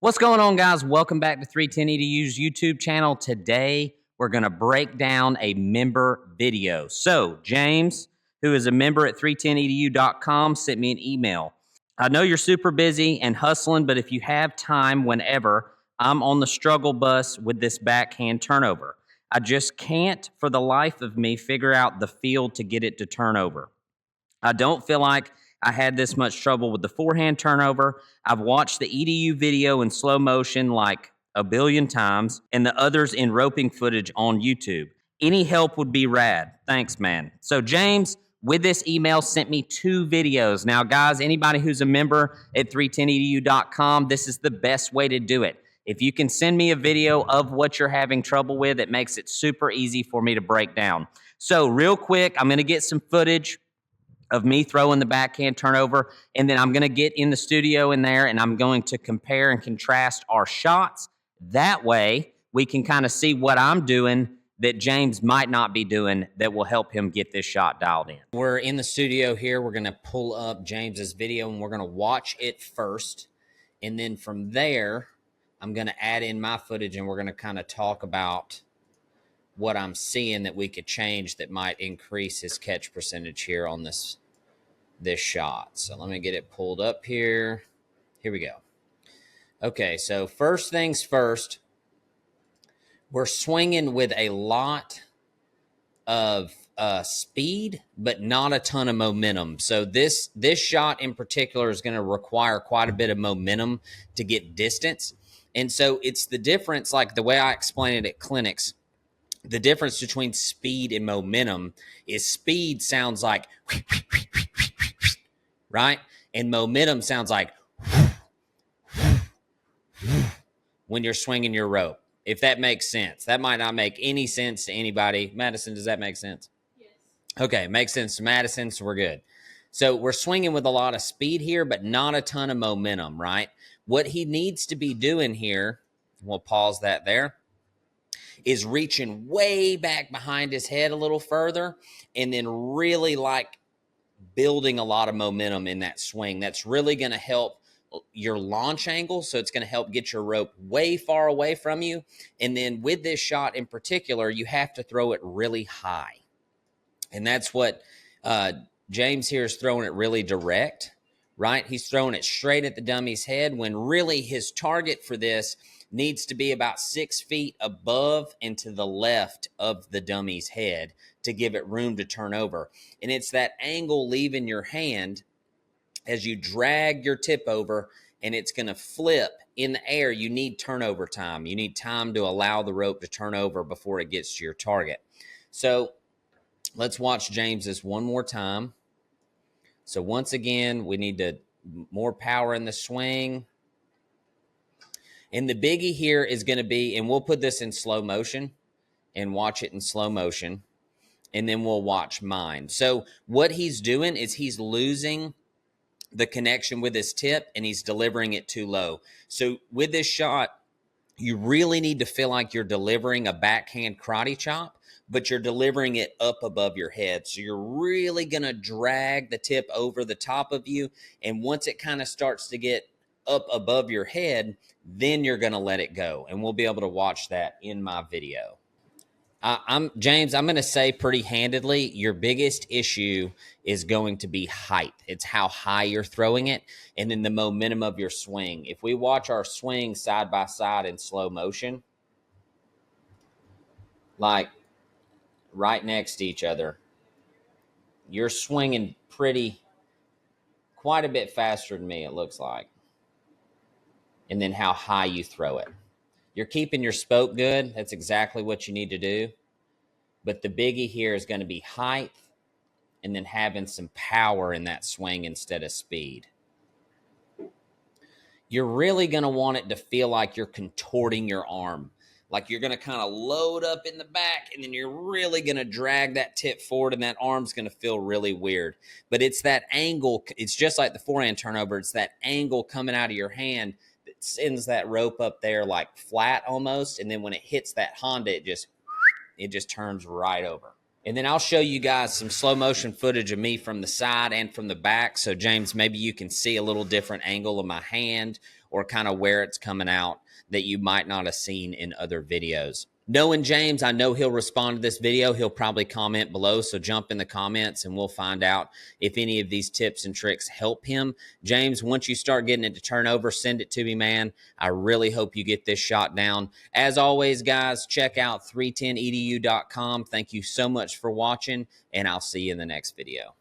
What's going on, guys? Welcome back to 310 EDU's YouTube channel. Today, we're going to break down a member video. So, James, who is a member at 310edu.com, sent me an email. I know you're super busy and hustling, but if you have time whenever, I'm on the struggle bus with this backhand turnover. I just can't, for the life of me, figure out the field to get it to turn over. I don't feel like I had this much trouble with the forehand turnover. I've watched the EDU video in slow motion like a billion times and the others in roping footage on YouTube. Any help would be rad. Thanks, man. So James, with this email, sent me 2 videos. Now, guys, anybody who's a member at 310edu.com, this is the best way to do it. If you can send me a video of what you're having trouble with, it makes it super easy for me to break down. So real quick, I'm going to get some footage of me throwing the backhand turnover, and then I'm going to get in the studio in there, and I'm going to compare and contrast our shots. That way, we can kind of see what I'm doing that James might not be doing that will help him get this shot dialed in. We're in the studio here. We're going to pull up James's video, and we're going to watch it first, and then from there, I'm going to add in my footage, and we're going to kind of talk about what I'm seeing that we could change that might increase his catch percentage here on this shot. So let me get it pulled up here. Here we go. Okay, so first things first, we're swinging with a lot of speed, but not a ton of momentum. So this shot in particular is going to require quite a bit of momentum to get distance. And so it's the difference, like the way I explain it at clinics, the difference between speed and momentum is speed sounds like, right? And momentum sounds like when you're swinging your rope, if that makes sense. That might not make any sense to anybody. Madison, does that make sense? Yes. Okay, makes sense to Madison, so we're good. So we're swinging with a lot of speed here, but not a ton of momentum, right? What he needs to be doing here, we'll pause that there, is reaching way back behind his head a little further and then really like building a lot of momentum in that swing. That's really going to help your launch angle. So it's going to help get your rope way far away from you. And then with this shot in particular, you have to throw it really high. And that's what James here is throwing it really direct, right? He's throwing it straight at the dummy's head when really his target for this needs to be about 6 feet above and to the left of the dummy's head to give it room to turn over. And it's that angle leaving your hand as you drag your tip over and it's going to flip in the air. You need turnover time. You need time to allow the rope to turn over before it gets to your target. So let's watch James's one more time. So once again, we need more power in the swing. And the biggie here is going to be, and we'll put this in slow motion and watch it in slow motion, and then we'll watch mine. So what he's doing is he's losing the connection with his tip, and he's delivering it too low. So with this shot, you really need to feel like you're delivering a backhand karate chop, but you're delivering it up above your head. So you're really going to drag the tip over the top of you, and once it kind of starts to get up above your head, then you're going to let it go. And we'll be able to watch that in my video. James, I'm going to say pretty handedly, your biggest issue is going to be height. It's how high you're throwing it and then the momentum of your swing. If we watch our swing side by side in slow motion, like right next to each other, you're swinging quite a bit faster than me, it looks like. And then how high you throw it. You're keeping your spoke good. That's exactly what you need to do. But the biggie here is going to be height and then having some power in that swing instead of speed. You're really going to want it to feel like you're contorting your arm. Like you're going to kind of load up in the back and then you're really going to drag that tip forward and that arm's going to feel really weird. But it's that angle. It's just like the forehand turnover. It's that angle coming out of your hand that sends that rope up there like flat almost. And then when it hits that Honda, it just turns right over. And then I'll show you guys some slow motion footage of me from the side and from the back. So James, maybe you can see a little different angle of my hand or kind of where it's coming out that you might not have seen in other videos. Knowing James, I know he'll respond to this video. He'll probably comment below, so jump in the comments and we'll find out if any of these tips and tricks help him. James, once you start getting it to turnover, send it to me, man. I really hope you get this shot down. As always, guys, check out 310edu.com. Thank you so much for watching, and I'll see you in the next video.